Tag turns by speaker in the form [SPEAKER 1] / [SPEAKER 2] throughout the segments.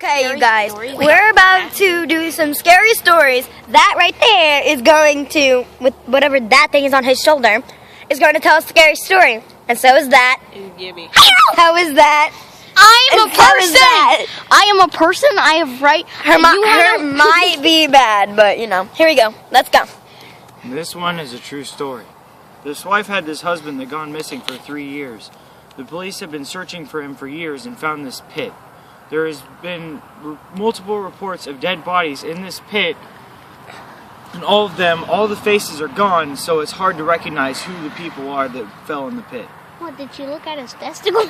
[SPEAKER 1] Okay, you guys, we're about to do some scary stories. That right there is going to, with whatever that thing is on his shoulder, is going to tell a scary story. And so is that. How is that?
[SPEAKER 2] I am a person. I am a person. I have right.
[SPEAKER 1] Her might be bad, but you know. Here we go. Let's go.
[SPEAKER 3] This one is a true story. This wife had this husband that gone missing for 3 years. The police have been searching for him for years and found this pit. There has been multiple reports of dead bodies in this pit, and all the faces are gone, so it's hard to recognize who the people are that fell in the pit.
[SPEAKER 4] What, did you look at his testicles?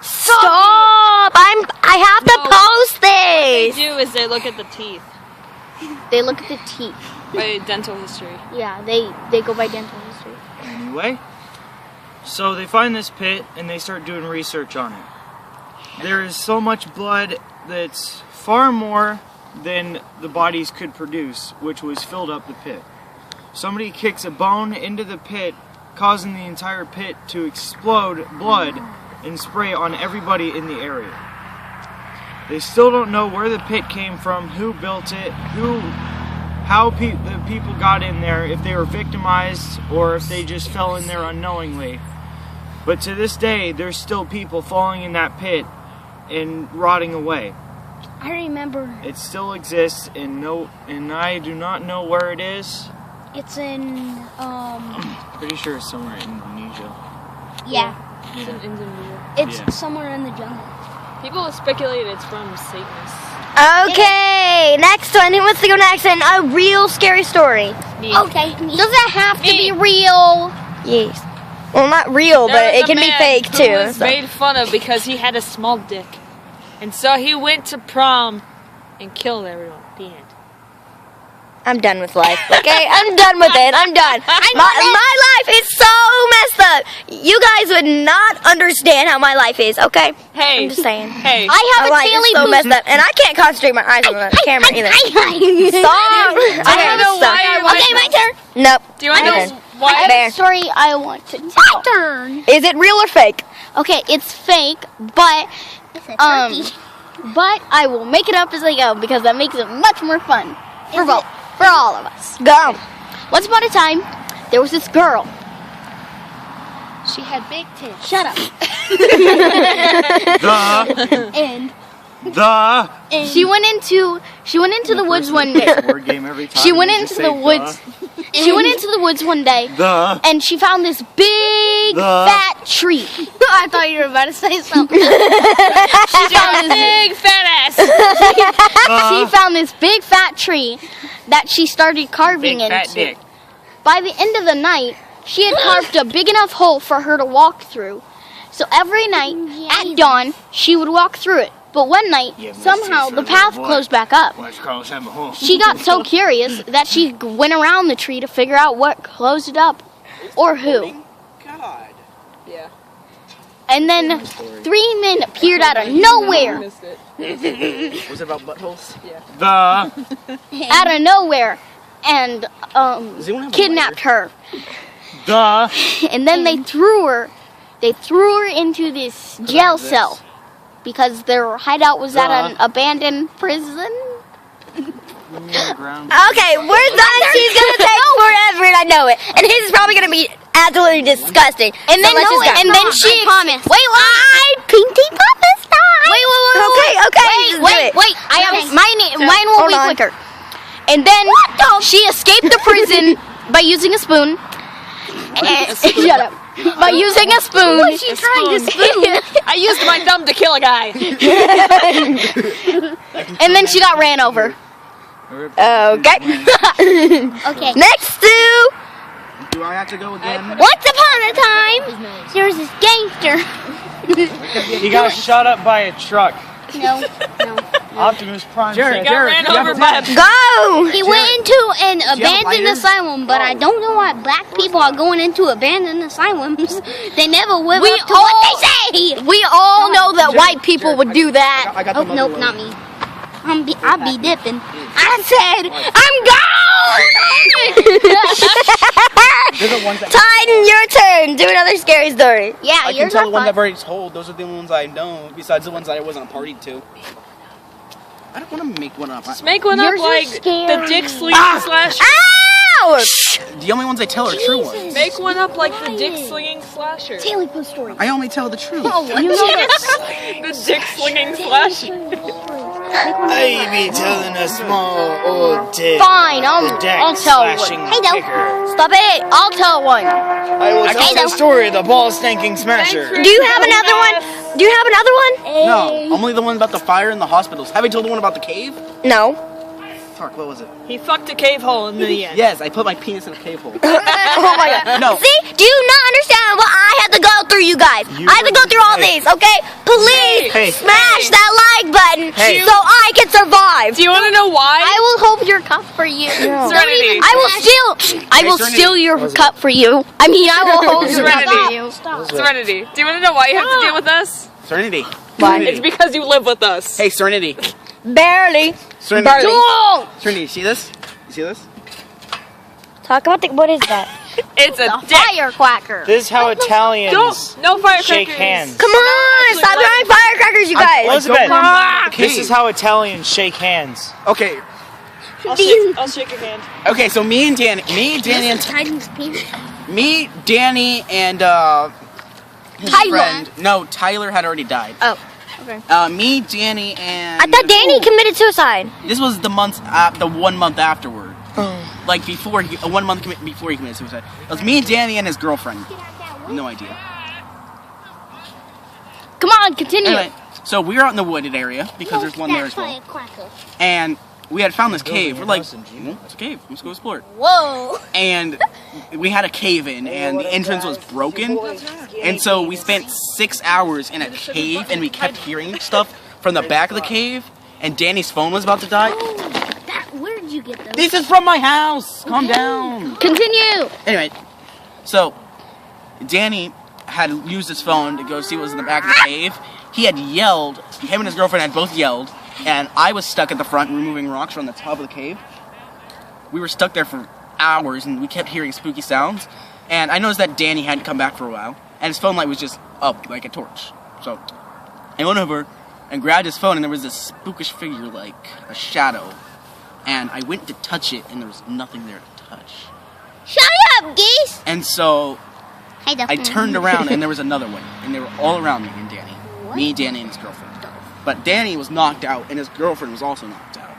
[SPEAKER 1] Stop! I have to post
[SPEAKER 5] What they
[SPEAKER 1] this!
[SPEAKER 5] do is they look at the teeth.
[SPEAKER 2] They look at the teeth.
[SPEAKER 5] By dental history.
[SPEAKER 2] Yeah, they go by dental history.
[SPEAKER 3] Anyway, so they find this pit and they start doing research on it. There is so much blood that's far more than the bodies could produce, which was filled up the pit. Somebody kicks a bone into the pit, causing the entire pit to explode blood and spray on everybody in the area. They still don't know where the pit came from, who built it, how the people got in there, if they were victimized or if they just fell in there unknowingly. But to this day, there's still people falling in that pit and rotting away.
[SPEAKER 4] I remember.
[SPEAKER 3] It still exists, and I do not know where it is.
[SPEAKER 4] It's in,
[SPEAKER 3] Pretty sure it's somewhere in Indonesia.
[SPEAKER 4] yeah.
[SPEAKER 5] It's in Indonesia.
[SPEAKER 4] It's
[SPEAKER 3] Yeah.
[SPEAKER 4] somewhere in the jungle.
[SPEAKER 5] People speculate it's from Satanists.
[SPEAKER 1] Okay, next one. Who wants to go next? And a real scary story.
[SPEAKER 4] Okay.
[SPEAKER 2] Does it have to be real?
[SPEAKER 1] Yes. Well, not real,
[SPEAKER 5] There
[SPEAKER 1] but
[SPEAKER 5] was
[SPEAKER 1] it
[SPEAKER 5] a
[SPEAKER 1] can be
[SPEAKER 5] man
[SPEAKER 1] fake
[SPEAKER 5] who
[SPEAKER 1] too.
[SPEAKER 5] was
[SPEAKER 1] so.
[SPEAKER 5] made fun of because he had a small dick. And so he went to prom and killed everyone. The end.
[SPEAKER 1] I'm done with life. Okay, I'm done with it. I'm done. My life is so messed up. You guys would not understand how my life is. Okay,
[SPEAKER 5] Hey.
[SPEAKER 1] I'm just saying.
[SPEAKER 5] Hey.
[SPEAKER 2] I have
[SPEAKER 1] My
[SPEAKER 2] a
[SPEAKER 1] life is
[SPEAKER 2] daily
[SPEAKER 1] so messed up, and I can't concentrate my eyes on the camera either. Stop.
[SPEAKER 5] I don't know why I want
[SPEAKER 4] Okay, my turn.
[SPEAKER 1] Nope.
[SPEAKER 5] Do you want to
[SPEAKER 1] Okay.
[SPEAKER 5] know why?
[SPEAKER 2] I have
[SPEAKER 1] Bear.
[SPEAKER 2] a story I want to tell.
[SPEAKER 4] My turn.
[SPEAKER 1] Is it real or fake?
[SPEAKER 2] Okay, it's fake, but
[SPEAKER 4] It's a turkey.
[SPEAKER 2] but I will make it up as I go because that makes it much more fun for both, for all of us.
[SPEAKER 1] Go.
[SPEAKER 2] Once upon a time, there was this girl.
[SPEAKER 4] She had big tits.
[SPEAKER 2] Shut up.
[SPEAKER 4] And
[SPEAKER 2] She went into the woods one day.
[SPEAKER 3] Word game every time.
[SPEAKER 2] She went
[SPEAKER 3] You
[SPEAKER 2] into
[SPEAKER 3] just
[SPEAKER 2] the
[SPEAKER 3] say
[SPEAKER 2] woods. She went into the woods one day,
[SPEAKER 3] The.
[SPEAKER 2] and she found this big fat tree.
[SPEAKER 4] I thought you were about to say something.
[SPEAKER 2] She found this
[SPEAKER 5] Big fat ass.
[SPEAKER 2] she found this big fat tree that she started carving
[SPEAKER 3] Big fat
[SPEAKER 2] into.
[SPEAKER 3] dick.
[SPEAKER 2] By the end of the night, she had carved a big enough hole for her to walk through. So every night at dawn, she would walk through it. But one night,
[SPEAKER 3] Yeah, but
[SPEAKER 2] somehow
[SPEAKER 3] it's
[SPEAKER 2] the
[SPEAKER 3] a
[SPEAKER 2] path
[SPEAKER 3] boy.
[SPEAKER 2] closed back up.
[SPEAKER 3] What's called a hole?
[SPEAKER 2] She got so curious that she went around the tree to figure out what closed it up or who.
[SPEAKER 5] Yeah.
[SPEAKER 2] And then 3 men appeared out of nowhere.
[SPEAKER 5] Missed it.
[SPEAKER 6] Was it about buttholes?
[SPEAKER 3] The.
[SPEAKER 2] Out of nowhere. And
[SPEAKER 6] Does anyone have a
[SPEAKER 2] kidnapped her.
[SPEAKER 3] The.
[SPEAKER 2] And then they threw her into this jail cell because their hideout was at an abandoned prison.
[SPEAKER 3] Ground.
[SPEAKER 1] Okay, we're done. She's gonna take forever, and I know it. And his is probably gonna be absolutely disgusting.
[SPEAKER 2] And then
[SPEAKER 1] So let's just go.
[SPEAKER 2] and then she
[SPEAKER 4] promise.
[SPEAKER 2] Wait, Pinky Promise time. Wait.
[SPEAKER 1] Okay,
[SPEAKER 2] Wait. I have mine will
[SPEAKER 1] Hold
[SPEAKER 2] be
[SPEAKER 1] on.
[SPEAKER 2] quicker. And then she escaped the prison by using a spoon. Shut up. By using a spoon.
[SPEAKER 4] What's she trying to spoon?
[SPEAKER 5] I used my thumb to kill a guy.
[SPEAKER 2] And then she got ran over.
[SPEAKER 1] Okay.
[SPEAKER 4] Okay.
[SPEAKER 1] Next to.
[SPEAKER 6] Do I have to go again?
[SPEAKER 4] Once upon a time, there was this gangster.
[SPEAKER 3] He got shot up by a truck.
[SPEAKER 4] No.
[SPEAKER 3] Optimus Prime said.
[SPEAKER 5] Got ran over by a
[SPEAKER 1] Go!
[SPEAKER 4] He went into an abandoned
[SPEAKER 6] lighter?
[SPEAKER 4] asylum, but I don't know why black people are going into abandoned asylums. They never live
[SPEAKER 2] We
[SPEAKER 4] up to what they say.
[SPEAKER 2] We all know that white people would do that.
[SPEAKER 6] I got
[SPEAKER 4] Oh,
[SPEAKER 6] the mother
[SPEAKER 4] nope,
[SPEAKER 6] load.
[SPEAKER 4] not me. I'll be dipping. I said, I'm gone!
[SPEAKER 6] They're the ones that
[SPEAKER 1] Titan, your turn. Do another scary story.
[SPEAKER 4] Yeah,
[SPEAKER 6] I
[SPEAKER 4] you're
[SPEAKER 6] can tell the ones
[SPEAKER 4] not
[SPEAKER 6] I've already told. Those are the ones I know, besides the ones that I wasn't a party to. I don't want to make one up.
[SPEAKER 5] Just make one
[SPEAKER 2] Yours
[SPEAKER 5] up like
[SPEAKER 2] is scary.
[SPEAKER 5] the Dick Sling Slasher.
[SPEAKER 1] Ouch!
[SPEAKER 6] The only ones I tell are true ones.
[SPEAKER 5] Make one up like the Dick Slinging Slasher.
[SPEAKER 2] Daily Post story.
[SPEAKER 6] I only tell the truth.
[SPEAKER 2] You know that.
[SPEAKER 5] The Dick Slinging Slasher.
[SPEAKER 3] I be telling a small old tale.
[SPEAKER 2] Fine, I'll tell one.
[SPEAKER 1] Hey, no. Stop it.
[SPEAKER 2] I'll tell one.
[SPEAKER 3] I will tell the story of the ball stanking smasher.
[SPEAKER 1] Do you have another one? Do you have another one?
[SPEAKER 6] No, only the one about the fire in the hospitals. Have I told the one about the cave?
[SPEAKER 1] No.
[SPEAKER 6] Fuck, what was it?
[SPEAKER 5] He fucked a cave hole in the end.
[SPEAKER 6] Yes, I put my penis in a cave hole.
[SPEAKER 1] Oh my god.
[SPEAKER 6] No.
[SPEAKER 1] See? Do you not understand what I had to go through, you guys? I had to go through all these, okay? Please
[SPEAKER 3] Hey.
[SPEAKER 1] smash that like button
[SPEAKER 3] Hey.
[SPEAKER 1] so I can survive.
[SPEAKER 5] Do you want to know why?
[SPEAKER 2] I will hold your cup for you.
[SPEAKER 5] Serenity.
[SPEAKER 2] I will steal your cup for you. I mean, I will hold your cup for you.
[SPEAKER 5] Serenity. Do you want to know why you have to deal with us?
[SPEAKER 6] Serenity.
[SPEAKER 1] Why?
[SPEAKER 5] It's because you live with us.
[SPEAKER 6] Hey, Serenity.
[SPEAKER 1] Barely.
[SPEAKER 6] Serenity.
[SPEAKER 2] Don't.
[SPEAKER 6] Serenity, you see this? You see this?
[SPEAKER 1] Talk about what is that?
[SPEAKER 5] It's a
[SPEAKER 2] The
[SPEAKER 5] dick.
[SPEAKER 2] firecracker.
[SPEAKER 3] This is how Italians
[SPEAKER 5] No firecrackers.
[SPEAKER 3] shake hands.
[SPEAKER 1] Come on, stop throwing firecrackers, you guys.
[SPEAKER 3] Elizabeth, this is how Italians shake hands.
[SPEAKER 6] Okay.
[SPEAKER 5] I'll shake your hand.
[SPEAKER 6] Okay, so me, Danny, and his
[SPEAKER 2] Tyler.
[SPEAKER 6] friend. No, Tyler had already died.
[SPEAKER 2] Oh,
[SPEAKER 6] Me, Danny, and
[SPEAKER 1] I thought Danny committed suicide.
[SPEAKER 6] this was the 1 month afterward. Like before, 1 month before he committed suicide. It was me, Danny, and his girlfriend. No idea.
[SPEAKER 2] come on, continue.
[SPEAKER 6] Anyway, so we were out in the wooded area because there's one there as well. And we had found this cave. We're like, it's a cave. Let's go explore it.
[SPEAKER 2] Whoa.
[SPEAKER 6] And we had a cave in, and the entrance was broken. And so we spent 6 hours in a cave, and we kept hearing stuff from the back of the cave. And Danny's phone was about to die.
[SPEAKER 4] Where did you get those?
[SPEAKER 6] This is from my house. Calm down.
[SPEAKER 2] Continue.
[SPEAKER 6] Anyway, so Danny had used his phone to go see what was in the back of the cave. He had yelled. Him and his girlfriend had both yelled. And I was stuck at the front removing rocks from the top of the cave. We were stuck there for hours, and we kept hearing spooky sounds. And I noticed that Danny hadn't come back for a while, and his phone light was just up like a torch. So I went over and grabbed his phone, and there was this spookish figure, like a shadow. And I went to touch it, and there was nothing there to touch.
[SPEAKER 4] Shut up, geese!
[SPEAKER 6] And so
[SPEAKER 4] Hey,
[SPEAKER 6] I turned around, and there was another one, and they were all around me and Danny. Me, Danny, and his girlfriend. But Danny was knocked out, and his girlfriend was also knocked out.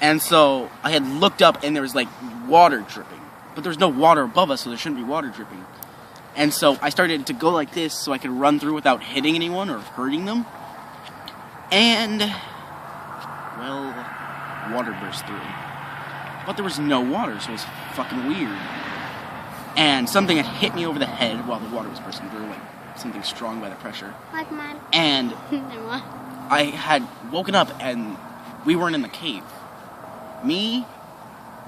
[SPEAKER 6] And so I had looked up, and there was like water dripping. But there's no water above us, so there shouldn't be water dripping. And so I started to go like this so I could run through without hitting anyone or hurting them. And, well, water burst through. But there was no water, so it was fucking weird. And something had hit me over the head while the water was bursting through, like something strong by the pressure.
[SPEAKER 4] Like mine.
[SPEAKER 6] And I had woken up and we weren't in the cave. Me,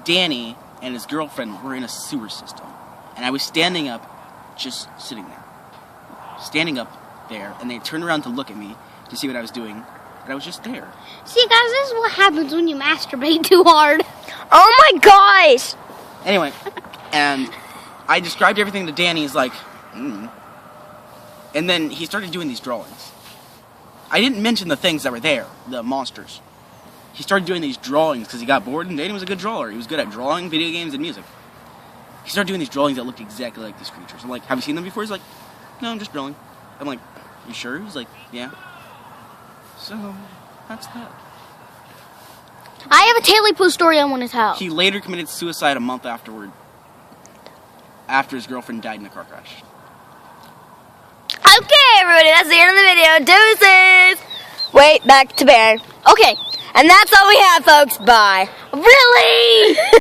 [SPEAKER 6] Danny, and his girlfriend were in a sewer system. And I was standing up, just sitting there. Standing up there, and they turned around to look at me to see what I was doing. And I was just there.
[SPEAKER 4] See, guys, this is what happens when you masturbate too hard.
[SPEAKER 1] Oh my gosh!
[SPEAKER 6] Anyway, and I described everything to Danny. He's like, And then he started doing these drawings. I didn't mention the things that were there, the monsters. He started doing these drawings because he got bored, and Danny was a good drawer. He was good at drawing, video games, and music. He started doing these drawings that looked exactly like these creatures. I'm like, have you seen them before? He's like, no, I'm just drawing. I'm like, you sure? He's like, yeah. So, that's that.
[SPEAKER 2] I have a Daily Post story I want to tell.
[SPEAKER 6] He later committed suicide a month afterward, after his girlfriend died in a car crash.
[SPEAKER 1] Okay, everybody, that's the end of the video. Deuces! Wait, back to Bear.
[SPEAKER 2] Okay.
[SPEAKER 1] And that's all we have, folks. Bye.
[SPEAKER 2] Really?